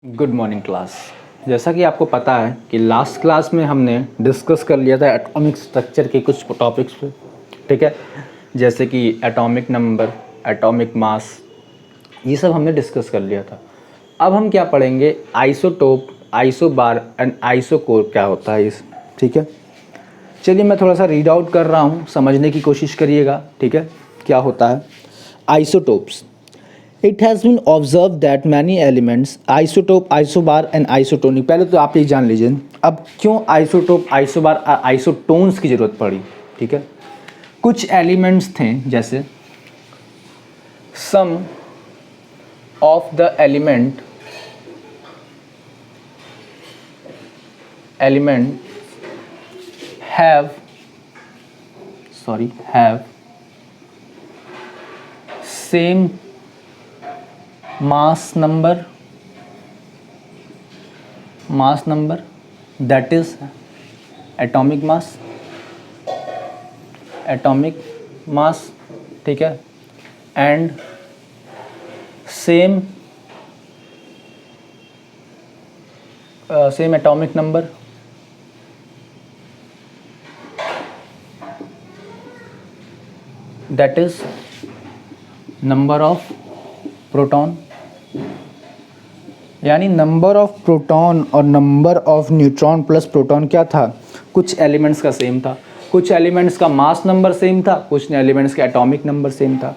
Good morning class. जैसा कि आपको पता है कि लास्ट क्लास में हमने डिस्कस कर लिया था एटॉमिक स्ट्रक्चर के कुछ टॉपिक्स पे, ठीक है, जैसे कि एटॉमिक नंबर, एटॉमिक मास, ये सब हमने डिस्कस कर लिया था। अब हम क्या पढ़ेंगे, आइसोटोप, आइसोबार एंड आइसोकोर क्या होता है इस, ठीक है। चलिए मैं थोड़ा सा रीड आउट कर रहा हूँ, समझने की कोशिश करिएगा, ठीक है, क्या होता है isotopes. It has been observed that many elements, isotope, isobar and isotonic, पहले तो आप ये जान लीजिए अब क्यों आइसोटोप, आइसोबार, आइसोटोन्स की ज़रूरत पड़ी, ठीक है। कुछ एलिमेंट्स थे जैसे some of the element have same mass number that is atomic mass, ठीक है, and same atomic number that is number of proton, यानी नंबर ऑफ प्रोटॉन और number of neutron plus proton क्या था, कुछ एलिमेंट्स का सेम था, कुछ एलिमेंट्स का मास नंबर सेम था, कुछ एलिमेंट्स का एटॉमिक नंबर सेम था।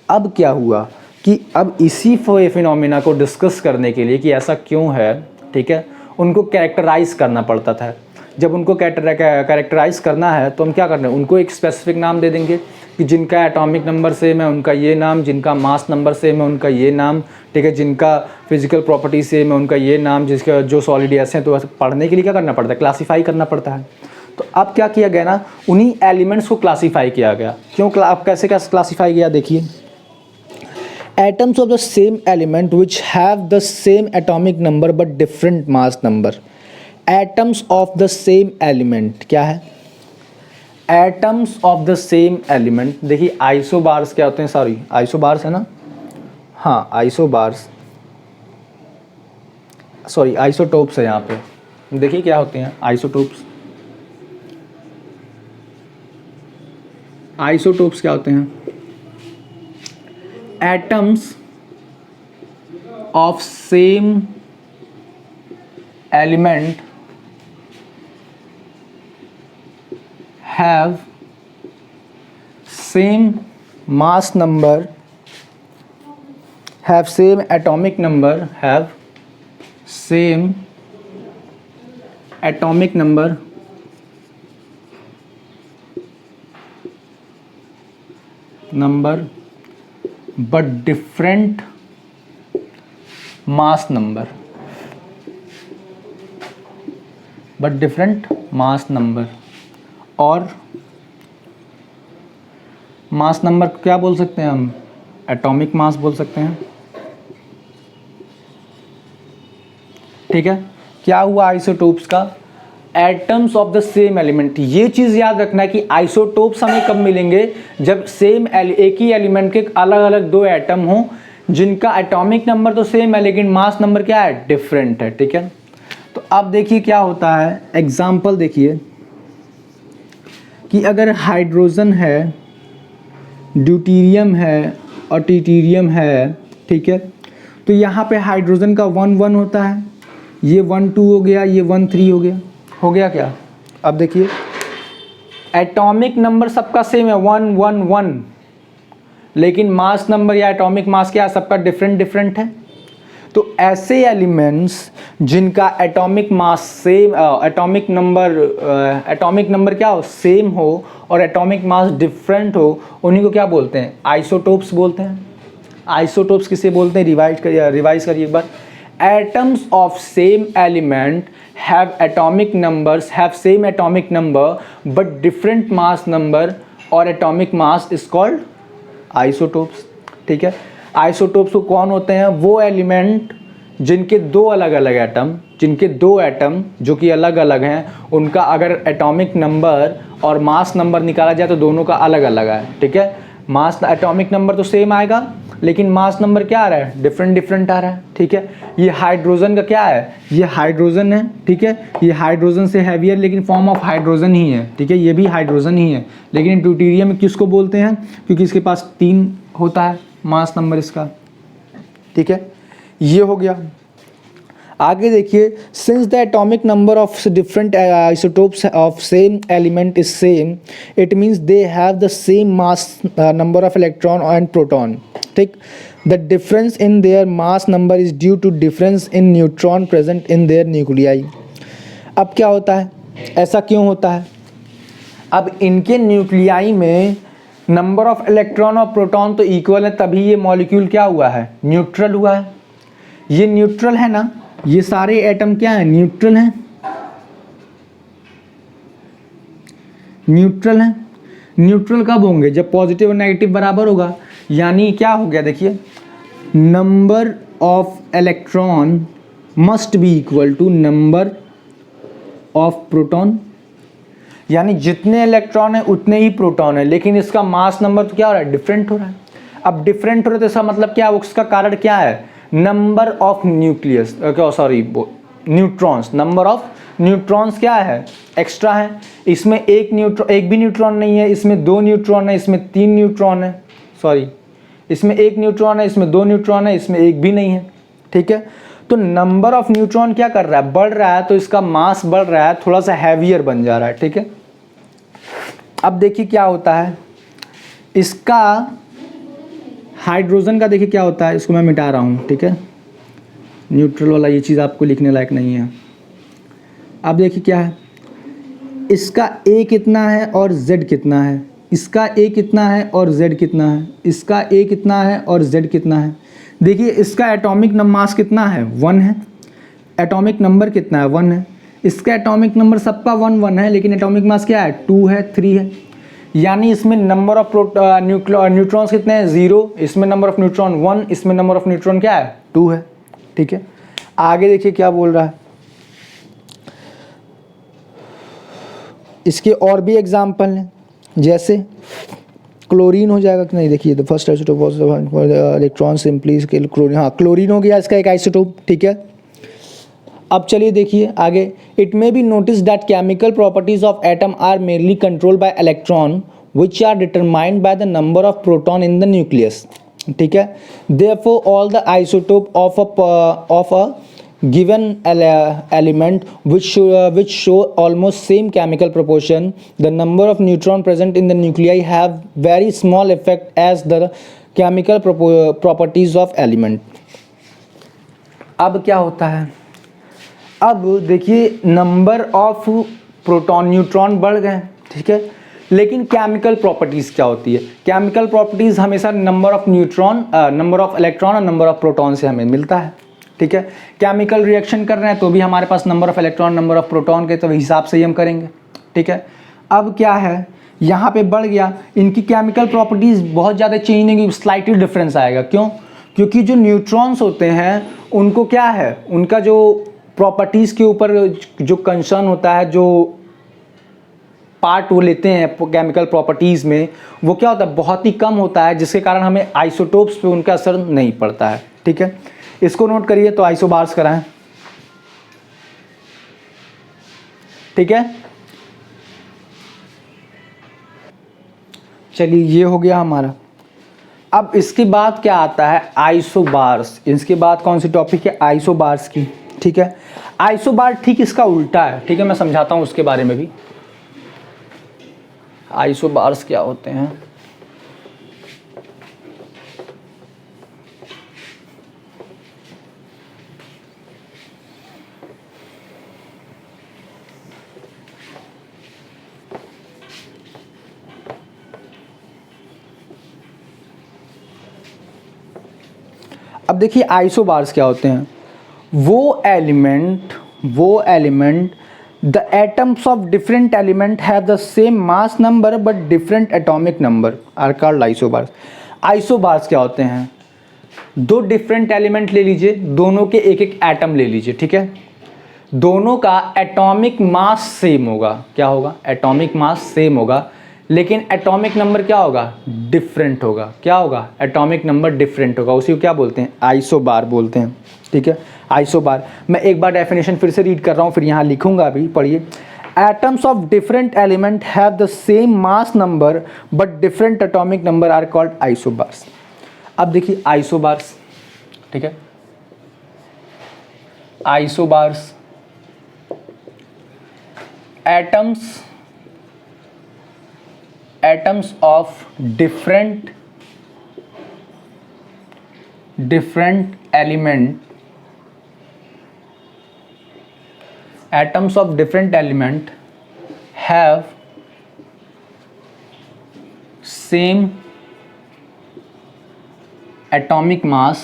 अब क्या हुआ कि अब इसी फिनोमिना को डिस्कस करने के लिए कि ऐसा क्यों है, ठीक है, उनको कैरेक्टराइज करना पड़ता था। जब उनको कैरेक्टराइज करना है तो हम क्या करना है, उनको एक स्पेसिफिक नाम दे देंगे कि जिनका एटॉमिक नंबर सेम है उनका ये नाम, जिनका मास नंबर सेम है उनका ये नाम, ठीक है, जिनका फिजिकल प्रॉपर्टी सेम है उनका ये नाम, जिसका जो सॉलिड ऐसे हैं। तो पढ़ने के लिए क्या करना पड़ता है, क्लासीफाई करना पड़ता है। तो अब क्या किया गया ना, उन्हीं एलिमेंट्स को क्लासीफाई किया गया। क्यों अब कैसे क्लासीफाई किया, देखिए, atoms of the same element which have the same atomic number but different mass number. Atoms of the same element क्या है, atoms of the same element. देखिए आइसोबार्स क्या होते हैं, सॉरी आइसोबार्स है ना, हाँ आइसोबार्स, सॉरी आइसोटोप्स है यहाँ पे। देखिए क्या होते हैं आइसोटोप्स, आइसोटोप्स क्या होते हैं, atoms of same element have same mass number, have same atomic number, have same atomic number but different mass number, और मास नंबर क्या बोल सकते हैं हम, एटॉमिक मास बोल सकते हैं, ठीक है। क्या हुआ आइसोटोप्स का, atoms of the same element. ये चीज़ याद रखना है कि आइसोटोप्स हमें कब मिलेंगे, जब सेम एक ही एलिमेंट के अलग अलग दो एटम हों जिनका एटॉमिक नंबर तो सेम है लेकिन मास नंबर क्या है, डिफरेंट है, ठीक है। तो अब देखिए क्या होता है, एग्जाम्पल देखिए कि अगर हाइड्रोजन है, ड्यूटीरियम है और ट्रिटियम है, ठीक है, तो यहाँ पे हाइड्रोजन का 1 1 होता है, ये 1 2 हो गया, ये 1 3 हो गया क्या। अब देखिए एटॉमिक नंबर सबका सेम है 1 1 1, लेकिन मास नंबर या एटॉमिक मास क्या है, सबका डिफरेंट है। तो ऐसे एलिमेंट्स जिनका atomic mass same, atomic number क्या हो, सेम हो और एटॉमिक मास डिफरेंट हो, उन्हीं को क्या बोलते हैं, आइसोटोप्स बोलते हैं। आइसोटोप्स किसे बोलते हैं, रिवाइज करिए एक बार। Atoms of same element have same atomic number but different mass number और atomic mass is called isotopes, ठीक है। आइसोटोप्स कौन होते हैं, वो एलिमेंट जिनके दो अलग अलग एटम जो कि अलग अलग हैं, उनका अगर एटॉमिक नंबर और मास नंबर निकाला जाए तो दोनों का अलग अलग है, ठीक है। मास एटॉमिक नंबर तो सेम आएगा लेकिन मास नंबर क्या आ रहा है, डिफरेंट डिफरेंट आ रहा है, ठीक है। ये हाइड्रोजन का क्या है, ये हाइड्रोजन है, ठीक है, ये हाइड्रोजन से हैवियर लेकिन फॉर्म ऑफ हाइड्रोजन ही है, ठीक है, ये भी हाइड्रोजन ही है, लेकिन ड्यूटेरियम किसको बोलते हैं, क्योंकि इसके पास 3 होता है मास नंबर इसका, ठीक है। ये हो गया। आगे देखिए, since the atomic number of different isotopes of same element is same, it means they have the same mass number of electron and proton, ठीक। The difference in their mass number is due to difference in neutron present in their nuclei. अब क्या होता है, ऐसा क्यों होता है, अब इनके न्यूक्लियाई में नंबर ऑफ इलेक्ट्रॉन और प्रोटॉन तो इक्वल है, तभी ये मॉलिक्यूल क्या हुआ है, न्यूट्रल हुआ है। ये न्यूट्रल है ना, ये सारे एटम क्या है, न्यूट्रल हैं, न्यूट्रल हैं। न्यूट्रल कब होंगे, जब पॉजिटिव और नेगेटिव बराबर होगा, यानी क्या हो गया, देखिए number of electron must be equal to number of proton, यानी जितने इलेक्ट्रॉन है उतने ही प्रोटॉन है, लेकिन इसका मास नंबर तो क्या हो रहा है, डिफरेंट हो रहा है। अब डिफरेंट हो रहा है तो इसका मतलब क्या है, उसका कारण क्या है, number of nucleus, neutrons, number of neutrons क्या है, एक्स्ट्रा है। इसमें एक भी न्यूट्रॉन नहीं है, इसमें 2 न्यूट्रॉन है, इसमें 3 न्यूट्रॉन है, इसमें 1 न्यूट्रॉन है, इसमें 2 न्यूट्रॉन है, इसमें 1 भी नहीं है, ठीक है। तो नंबर ऑफ न्यूट्रॉन क्या कर रहा है, बढ़ रहा है, तो इसका मास बढ़ रहा है, थोड़ा सा हैवियर बन जा रहा है, ठीक है। अब देखिए क्या होता है, इसका हाइड्रोजन का देखिए क्या होता है, इसको मैं मिटा रहा हूँ, ठीक है, न्यूट्रल वाला ये चीज़ आपको लिखने लायक नहीं है। अब देखिए क्या है, इसका A कितना है और Z कितना है, इसका A कितना है और Z कितना है, इसका A कितना है और Z कितना है। देखिए इसका एटॉमिक मास कितना है, 1 है, एटॉमिक नंबर कितना है, 1 है। इसका एटॉमिक नंबर सबका 1 1 है, लेकिन एटॉमिक मास क्या है, 2 है, 3 है, यानी इसमें नंबर ऑफ न्यूट्रॉन्स कितने हैं, 0, इसमें नंबर ऑफ न्यूट्रॉन 1, इसमें नंबर ऑफ न्यूट्रॉन क्या है, 2 है, ठीक है। आगे देखिए क्या बोल रहा है, इसके और भी एग्जाम्पल हैं, जैसे क्लोरीन हो जाएगा कि नहीं, देखिए the first isotope was electron simply chlorine, हाँ क्लोरीन हो गया इसका एक आइसोटोप, ठीक है। अब चलिए देखिए आगे, it may be notice that chemical properties of atom are mainly controlled by electron which are determined by the number of proton in the nucleus, ठीक है। Therefore all the isotope of a given element which show almost same chemical proportion, the number of neutron present in the nuclei have very small effect as the chemical properties of element। अब क्या होता है, अब देखिए number of proton neutron बढ़ गए, ठीक है, लेकिन केमिकल प्रॉपर्टीज़ क्या होती है, केमिकल प्रॉपर्टीज़ हमेशा number of neutron, number of electron और नंबर ऑफ प्रोटॉन से हमें मिलता है, ठीक है। केमिकल रिएक्शन कर रहे हैं तो भी हमारे पास number of electron number of proton के तो हिसाब से ही हम करेंगे, ठीक है। अब क्या है, यहाँ पे बढ़ गया, इनकी केमिकल प्रॉपर्टीज़ बहुत ज़्यादा चेंज नहीं, स्लाइटली डिफरेंस आएगा, क्यों, क्योंकि जो न्यूट्रॉन्स होते हैं उनको क्या है, उनका जो प्रॉपर्टीज़ के ऊपर जो कंसर्न होता है, जो पार्ट वो लेते हैं केमिकल प्रॉपर्टीज़ में, वो क्या होता है, बहुत ही कम होता है, जिसके कारण हमें आइसोटोप्स पे उनका असर नहीं पड़ता है, ठीक है। इसको नोट करिए, तो आइसोबार्स कराएं, ठीक है। चलिए ये हो गया हमारा। अब इसके बाद क्या आता है, आइसोबार्स, इसके बाद कौन सी टॉपिक है, आइसोबार्स की, ठीक है। आइसोबार ठीक इसका उल्टा है, ठीक है, मैं समझाता हूँ उसके बारे में भी। आइसोबार्स क्या होते हैं, अब देखिए आइसोबार्स क्या होते हैं, वो element the atoms of different element have the same mass number but different atomic number are called isobars. Isobars क्या होते हैं, 2 डिफरेंट एलिमेंट ले लीजिए, दोनों के एक एक एटम ले लीजिए, ठीक है, दोनों का एटॉमिक मास सेम होगा, क्या होगा, एटॉमिक मास सेम होगा, लेकिन एटॉमिक नंबर क्या होगा, डिफरेंट होगा। क्या होगा, एटॉमिक नंबर डिफरेंट होगा। उसी को क्या बोलते हैं, आइसोबार बोलते हैं। ठीक है, आइसोबार। मैं एक बार डेफिनेशन फिर से रीड कर रहा हूँ, फिर यहाँ लिखूंगा अभी, पढ़िए। Atoms of different element have the same mass number but different atomic number are called isobars। अब देखिए आइसोबार्स, ठीक है, isobars atoms of different element, atoms of different element have same atomic mass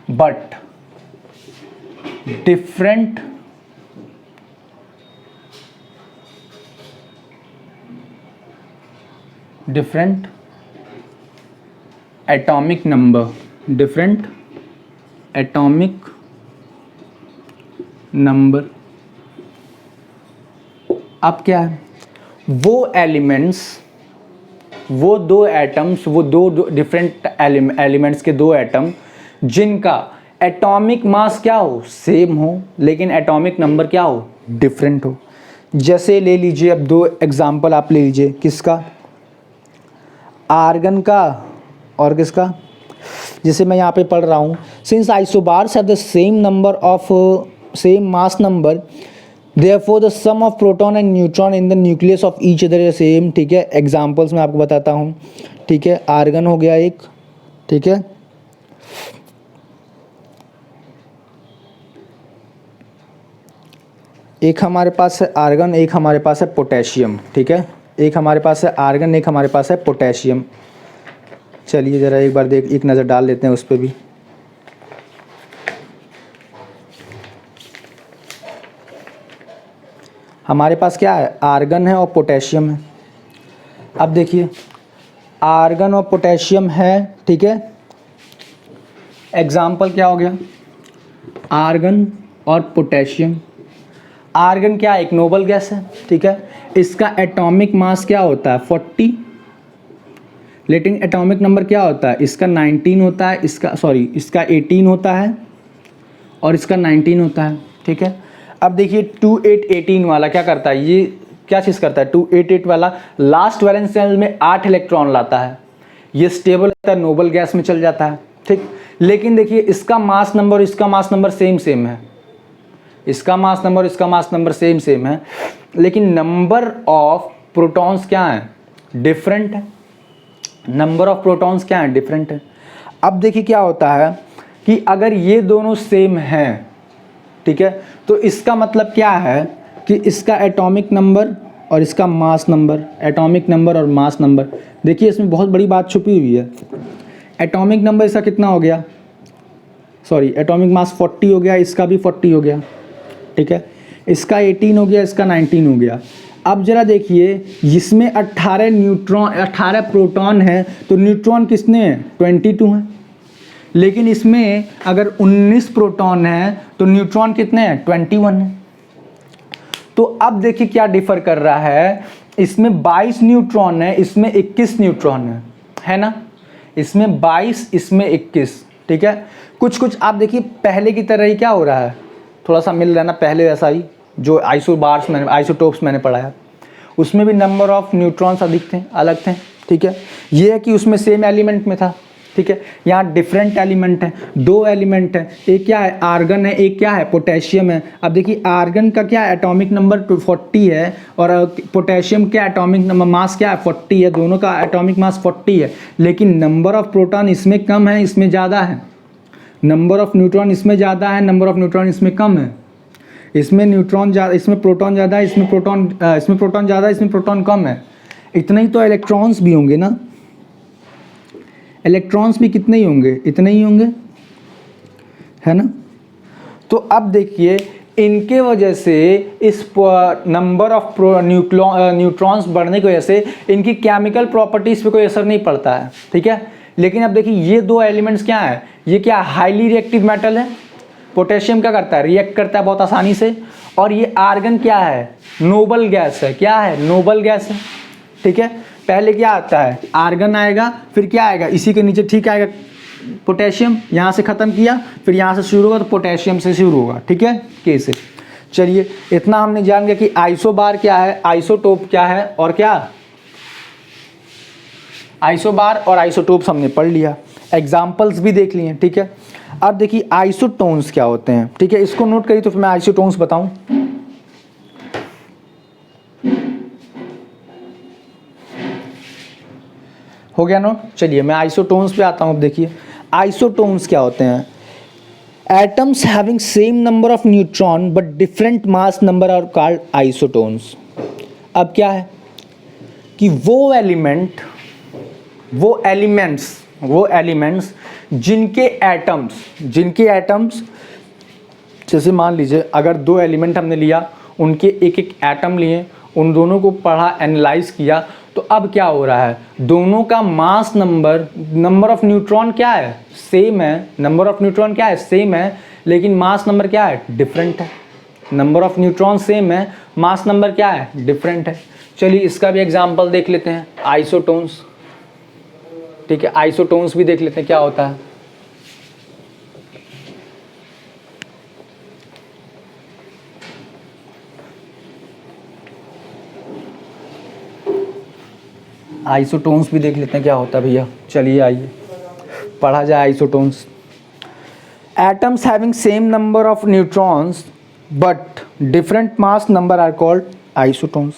but different atomic number, different atomic number। अब क्या है, वो elements, वो दो एटम्स, वो दो डिफरेंट एलिमेंट्स के दो एटम जिनका एटॉमिक मास क्या हो, सेम हो, लेकिन एटॉमिक नंबर क्या हो, डिफरेंट हो। जैसे ले लीजिए, अब दो एग्जांपल आप ले लीजिए, किसका, आर्गन का और किसका, जैसे मैं यहाँ पे पढ़ रहा हूँ, since isobars have the same number of same mass number therefore the sum of proton and neutron in the nucleus of each other is same. ठीक है, एग्जांपल्स मैं आपको बताता हूँ। ठीक है, आर्गन हो गया एक, ठीक है, एक हमारे पास है आर्गन, एक हमारे पास है पोटेशियम। ठीक है, एक हमारे पास है आर्गन, एक हमारे पास है पोटेशियम। चलिए ज़रा एक बार एक नज़र डाल लेते हैं उस पर भी। हमारे पास क्या है, आर्गन है और पोटेशियम है। अब देखिए, आर्गन और पोटेशियम है, ठीक है, एग्जाम्पल क्या हो गया, आर्गन और पोटेशियम। आर्गन क्या, एक नोबल गैस है, ठीक है, इसका एटॉमिक मास क्या होता है, 40, लेकिन एटॉमिक नंबर क्या होता है, इसका 19 होता है, इसका 18 होता है और इसका 19 होता है। ठीक है, अब देखिए 2818 वाला क्या करता है, ये क्या चीज़ करता है, 288 वाला लास्ट वैलेंस शेल में 8 इलेक्ट्रॉन लाता है, ये स्टेबल होता है, नोबल गैस में चल जाता है। ठीक, लेकिन देखिए इसका मास नंबर, इसका मास नंबर सेम है, इसका मास नंबर, इसका मास नंबर सेम है, लेकिन नंबर ऑफ प्रोटॉन्स क्या है, डिफरेंट है। नंबर ऑफ प्रोटॉन्स क्या है, डिफरेंट है। अब देखिए क्या होता है कि अगर ये दोनों सेम हैं, ठीक है, तो इसका मतलब क्या है कि इसका एटॉमिक नंबर और इसका मास नंबर, एटॉमिक नंबर और मास नंबर, देखिए इसमें बहुत बड़ी बात छुपी हुई है। एटॉमिक नंबर इसका कितना हो गया, एटॉमिक मास 40 हो गया, इसका भी 40 हो गया। ठीक है, इसका 18 हो गया, इसका 19 हो गया। अब जरा देखिए, इसमें 18 प्रोटॉन है, तो न्यूट्रॉन कितने हैं, 22 हैं। लेकिन इसमें अगर 19 प्रोटॉन है तो न्यूट्रॉन कितने हैं, 21 है। तो अब देखिए क्या डिफर कर रहा है, इसमें 22 न्यूट्रॉन है, इसमें 21 न्यूट्रॉन है ना, इसमें 22, इसमें 21। ठीक है, कुछ आप देखिए पहले की तरह ही क्या हो रहा है, थोड़ा सा मिल रहा है ना, पहले वैसा ही जो आइसोटोप्स मैंने पढ़ाया, उसमें भी नंबर ऑफ न्यूट्रॉन्स अधिक थे, अलग थे। ठीक है, ये है कि उसमें सेम एलिमेंट में था। ठीक है, यहाँ डिफरेंट एलिमेंट है, दो एलिमेंट है, एक क्या है, आर्गन है, एक क्या है, पोटेशियम है। अब देखिए आर्गन का क्या एटॉमिक नंबर 40 है और पोटेशियम का एटॉमिक नंबर मास क्या है, 40 है, दोनों का एटॉमिक मास 40 है, लेकिन नंबर ऑफ प्रोटॉन इसमें कम है, इसमें ज़्यादा है। नंबर ऑफ न्यूट्रॉन इसमें ज़्यादा है, नंबर ऑफ न्यूट्रॉन इसमें कम है। इसमें न्यूट्रॉन ज़्यादा, इसमें प्रोटॉन ज़्यादा है, इसमें प्रोटॉन ज़्यादा है, इसमें प्रोटॉन कम है। इतना ही तो इलेक्ट्रॉन्स भी होंगे ना, इलेक्ट्रॉन्स भी कितने ही होंगे, इतने ही होंगे, है ना। तो अब देखिए इनके वजह से इस नंबर ऑफ न्यूट्रॉन्स बढ़ने की वजह से इनकी केमिकल प्रॉपर्टीज़ पे कोई असर नहीं पड़ता है। ठीक है, लेकिन अब देखिए ये दो एलिमेंट्स क्या हैं, ये क्या हाईली रिएक्टिव मेटल है, पोटेशियम क्या करता है, रिएक्ट करता है बहुत आसानी से। और ये आर्गन क्या है, नोबल गैस है, क्या है, नोबल गैस है, ठीक है। पहले क्या आता है, आर्गन आएगा, फिर क्या आएगा, इसी के नीचे ठीक आएगा पोटेशियम, यहाँ से ख़त्म किया, फिर यहाँ से शुरू होगा तो पोटेशियम से शुरू होगा, ठीक है, के से। चलिए इतना हमने जान गया कि आइसोबार क्या है, आइसोटोप क्या है, और क्या आइसोबार और आइसोटोप्स हमने पढ़ लिया, एग्जाम्पल्स भी देख लिए, ठीक है। अब देखिए आइसोटोन्स क्या होते हैं, ठीक है, इसको नोट करिए तो फिर मैं आइसोटोन्स बताऊं। हो गया नोट। चलिए मैं आइसोटोन्स पे आता हूं। अब देखिए आइसोटोन्स क्या होते हैं, atoms having same number of neutron but different mass number are called isotones. अब क्या है कि वो एलिमेंट्स जिनके एटम्स जैसे मान लीजिए अगर दो एलिमेंट हमने लिया, उनके एक एक एटम लिए, उन दोनों को पढ़ा, एनालाइज किया, तो अब क्या हो रहा है, दोनों का मास नंबर ऑफ न्यूट्रॉन क्या है, सेम है, नंबर ऑफ न्यूट्रॉन क्या है, सेम है, लेकिन मास नंबर क्या है, डिफरेंट है। नंबर ऑफ न्यूट्रॉन सेम है, मास नंबर क्या है, डिफरेंट है। चलिए इसका भी एग्जांपल देख लेते हैं, आइसोटोन्स, ठीक है, आइसोटोन्स भी देख लेते हैं क्या होता है। आइसोटोन्स भी देख लेते हैं क्या होता है भैया। चलिए आइए पढ़ा जाए isotones. Atoms having same number of neutrons but different mass number are called isotones.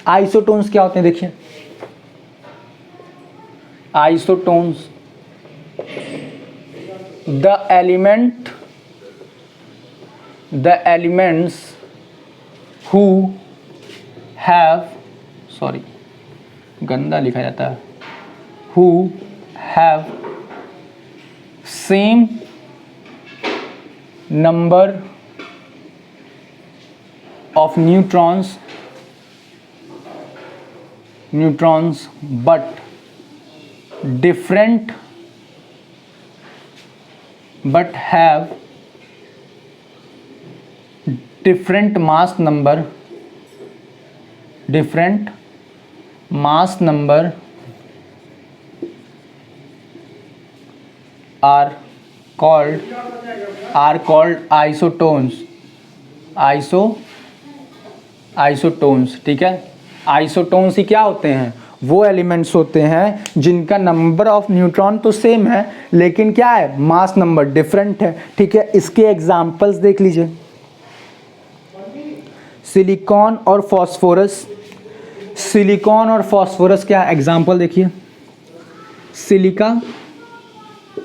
Isotones क्या होते हैं देखिए, isotones the elements who have, sorry गंदा लिखा जाता है, who have same number of neutrons but have different mass number are called isotones, ठीक है। आइसोटोन्स ही क्या होते हैं, वो एलिमेंट्स होते हैं जिनका नंबर ऑफ न्यूट्रॉन तो सेम है, लेकिन क्या है, मास नंबर डिफरेंट है, ठीक है। इसके एग्जांपल्स देख लीजिए, सिलिकॉन और फॉस्फोरस। सिलिकॉन और फॉस्फोरस क्या एग्जांपल देखिए, silica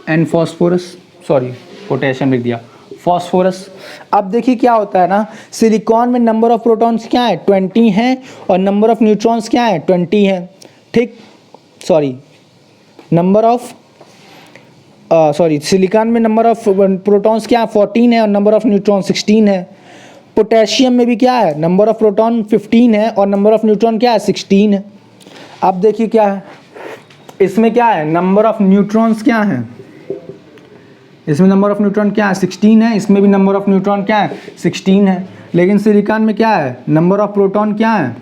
and phosphorus, sorry potassium लिख दिया, फॉस्फोरस। अब देखिए क्या होता है ना, सिलिकॉन में नंबर ऑफ प्रोटॉन्स क्या है, 20 है, और नंबर ऑफ न्यूट्रॉन्स क्या है, 20 है, ठीक, सॉरी नंबर ऑफ सिलिकॉन में नंबर ऑफ प्रोटॉन्स क्या है, 14 है, और नंबर ऑफ न्यूट्रॉन 16 है। पोटेशियम में भी क्या है, नंबर ऑफ प्रोटॉन 15 है और नंबर ऑफ न्यूट्रॉन क्या है, 16 है। अब देखिए क्या है, इसमें क्या है, नंबर ऑफ न्यूट्रॉन्स क्या है, इसमें नंबर ऑफ न्यूट्रॉन क्या है, 16 है, इसमें भी नंबर ऑफ न्यूट्रॉन क्या है, 16 है, लेकिन सिलिकॉन में क्या है, नंबर ऑफ प्रोटॉन क्या है,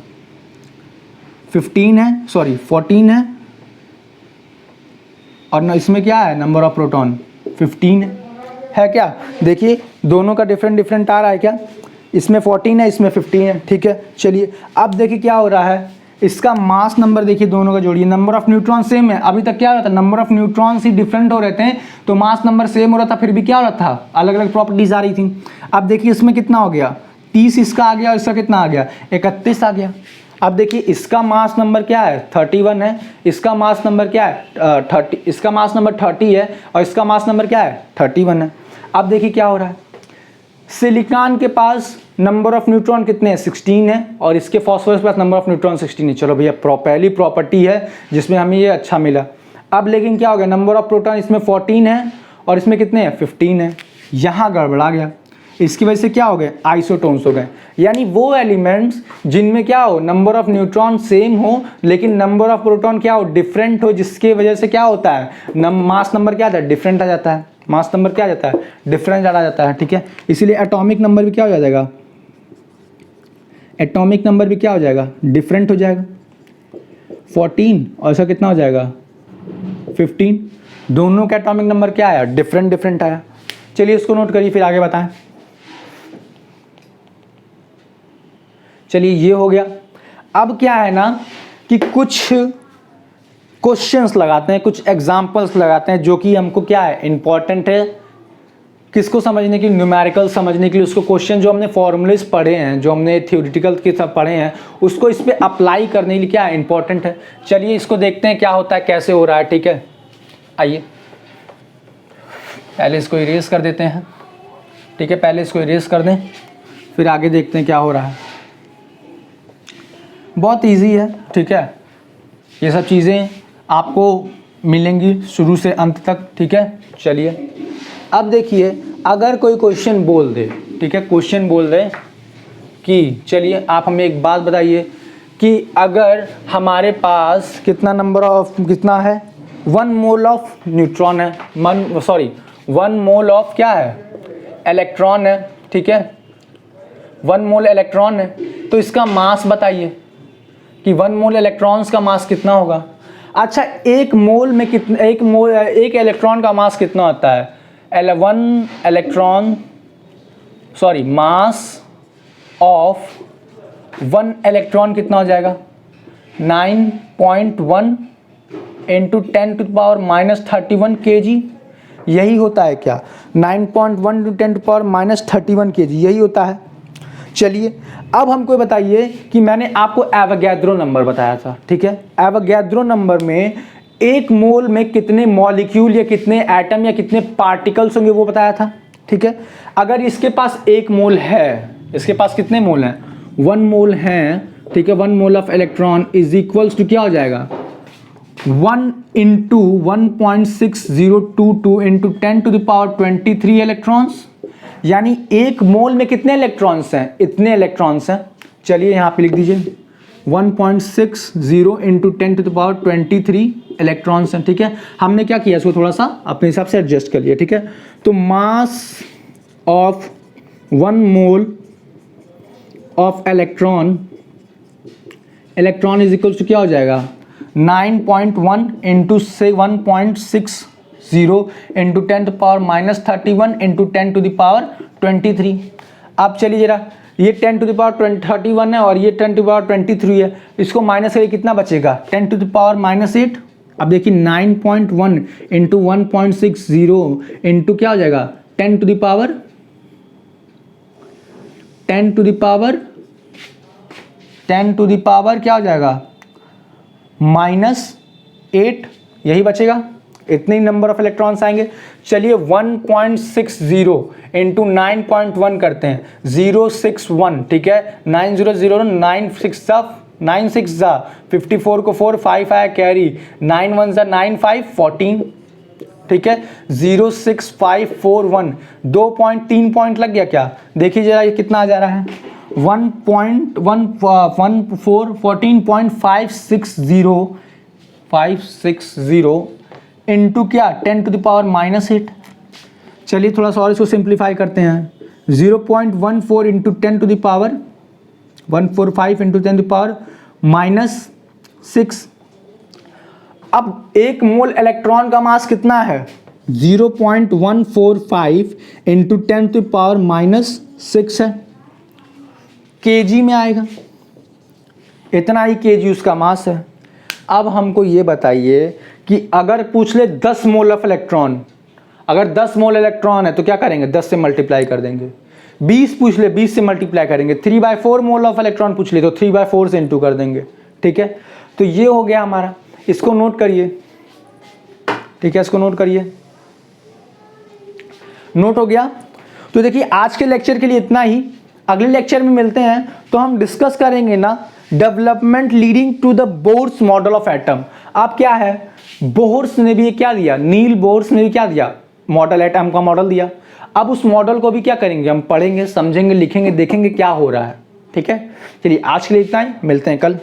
15 है, सॉरी 14 है, और इसमें क्या है, नंबर ऑफ प्रोटॉन 15 है क्या। देखिए दोनों का डिफरेंट आ रहा है क्या, इसमें 14 है, इसमें 15 है, ठीक है। चलिए अब देखिए क्या हो रहा है, इसका मास नंबर देखिए, दोनों का जोड़िए, नंबर ऑफ न्यूट्रॉन सेम है, अभी तक क्या हो रहा था, number of neutrons he different हो रहे थे, तो मास नंबर सेम हो रहा था, फिर भी क्या हो रहा था, अलग अलग प्रॉपर्टीज आ रही थी। अब देखिए इसमें कितना हो गया, 30 इसका आ गया, और इसका कितना आ गया, 31 आ गया। अब देखिए इसका मास नंबर क्या है, 31 है, इसका मास नंबर क्या है, 30, इसका मास नंबर 30 है, और इसका मास नंबर क्या है, 31 है। अब देखिए क्या हो रहा है, सिलिकॉन के पास नंबर ऑफ न्यूट्रॉन कितने हैं, 16 है, और इसके फॉस्फोरस के पास नंबर ऑफ न्यूट्रॉन 16 है। चलो भैया पहली प्रॉपर्टी है जिसमें हमें ये अच्छा मिला। अब लेकिन क्या हो गया, नंबर ऑफ प्रोटॉन इसमें 14 है और इसमें कितने हैं, 15 है, यहाँ गड़बड़ा गया, इसकी वजह से क्या हो गए, आइसोटोन्स हो गए। यानी वो एलिमेंट्स जिनमें क्या हो, नंबर ऑफ न्यूट्रॉन सेम हो, लेकिन नंबर ऑफ प्रोटॉन क्या हो, डिफरेंट हो, जिसके वजह से क्या होता है, मास नंबर क्या आता है, डिफरेंट आ जाता है। मास नंबर क्या आ जाता है, डिफरेंट आ जाता है, ठीक है। इसीलिए एटॉमिक नंबर भी क्या हो जाएगा, एटॉमिक नंबर भी क्या हो जाएगा, डिफरेंट हो जाएगा। 14 और इसका कितना हो जाएगा 15, दोनों का एटॉमिक नंबर क्या आया, डिफरेंट डिफरेंट आया। चलिए इसको नोट करिए, फिर आगे बताएं। चलिए ये हो गया। अब क्या है ना कि कुछ क्वेश्चंस लगाते हैं, कुछ एग्जांपल्स लगाते हैं जो कि हमको क्या है, इंपॉर्टेंट है किसको समझने के लिए, न्यूमेरिकल समझने के लिए। उसको क्वेश्चन जो हमने फॉर्मूलेस पढ़े हैं, जो हमने थ्योरेटिकल के सब पढ़े हैं, उसको इस पे अप्लाई करने के लिए क्या है, इंपॉर्टेंट है। चलिए इसको देखते हैं क्या होता है, कैसे हो रहा है, ठीक है। आइए पहले इसको इरेज कर देते हैं, ठीक है, पहले इसको इरेज कर दें, फिर आगे देखते हैं क्या हो रहा है। बहुत ईजी है, ठीक है, ये सब चीज़ें आपको मिलेंगी शुरू से अंत तक, ठीक है। चलिए अब देखिए, अगर कोई क्वेश्चन बोल दे, ठीक है, क्वेश्चन बोल दे कि चलिए आप हमें एक बात बताइए कि अगर हमारे पास कितना नंबर ऑफ कितना है, 1 मोल ऑफ न्यूट्रॉन है, 1 मोल ऑफ क्या है, इलेक्ट्रॉन है, ठीक है, 1 मोल इलेक्ट्रॉन है, तो इसका मास बताइए कि 1 मोल इलेक्ट्रॉन्स का मास कितना होगा। अच्छा, एक मोल में कितना, एक इलेक्ट्रॉन का मास कितना होता है, मास ऑफ 1 इलेक्ट्रॉन कितना हो जाएगा, 9.1 इंटू 10⁻³ kg, यही होता है क्या, 9.1 इंटू 10⁻³ kg, यही होता है। चलिए अब हमको बताइए कि मैंने आपको एवोगैड्रो नंबर बताया था, ठीक है, एवोगैड्रो नंबर में एक मोल में कितने मॉलिक्यूल या कितने एटम या कितने पार्टिकल्स होंगे वो बताया था, ठीक है। अगर इसके पास 1 मोल है, इसके पास कितने मोल हैं, 1 मोल हैं, ठीक है, 1 mole of electron is equals to क्या हो जाएगा, 1 इंटू 1.6022 इंटू 10⁻23 इलेक्ट्रॉन्स, यानी एक मोल में कितने इलेक्ट्रॉन्स हैं, इतने इलेक्ट्रॉन्स हैं। चलिए यहाँ पे लिख दीजिए 1.60 इंटू 10⁻23 इलेक्ट्रॉन्स हैं, ठीक है। हमने क्या किया, इसको थोड़ा सा अपने हिसाब से एडजस्ट कर लिया, ठीक है। तो mass of 1 mole of electron is equal to क्या हो जाएगा, 9.1 इंटू से 1.60 इंटू 10⁻³ इंटू 10⁻23। अब चलिए जरा, ये 10⁻31 है और ये 10⁻23 है, इसको माइनस करके कितना बचेगा, 10⁻⁻8। अब देखिए 9.1 इंटू 1.60 इंटू क्या हो जाएगा, 10⁻10⁻ क्या हो जाएगा, -8, यही बचेगा, इतने ही नंबर ऑफ इलेक्ट्रॉन्स आएंगे। चलिए 1.60 इंटू 9.1 करते हैं, 061, ठीक है, 900 9 6 54 को 4 5 आया कैरी, 9 1 9 5 14, ठीक है, 06541, 2.3 पॉइंट लग गया क्या, देखिए जरा ये कितना आ जा रहा है, 14.560 इंटू क्या 10⁻⁻8। चलिए थोड़ा सा और इसको सिंप्लीफाई करते हैं, 0.14 इंटू 10⁻145 इंटू 10⁻⁻6। अब एक मोल इलेक्ट्रॉन का मास कितना है, 0.145 इंटू 10⁻⁻6 है, केजी में आएगा, इतना ही केजी उसका मास है। अब हमको ये बताइए कि अगर पूछ ले 10 मोल ऑफ इलेक्ट्रॉन, अगर 10 मोल इलेक्ट्रॉन है तो क्या करेंगे, 10 से मल्टीप्लाई कर देंगे। 20 पूछ ले, 20 से मल्टीप्लाई करेंगे। 3/4 मोल ऑफ इलेक्ट्रॉन पूछ ले तो 3/4 से इंटू कर देंगे, ठीक है। तो ये हो गया हमारा, इसको नोट करिए, ठीक है, इसको नोट करिए, नोट हो गया। तो देखिए आज के लेक्चर के लिए इतना ही, अगले लेक्चर में मिलते हैं तो हम डिस्कस करेंगे ना development leading to the Bohr's model of atom. अब क्या है, बोर्स ने भी क्या दिया, नील बोर्स ने भी क्या दिया, मॉडल एटम का मॉडल दिया। अब उस मॉडल को भी क्या करेंगे, हम पढ़ेंगे, समझेंगे, लिखेंगे, देखेंगे क्या हो रहा है, ठीक है। चलिए आज के लिए इतना ही, मिलते हैं कल।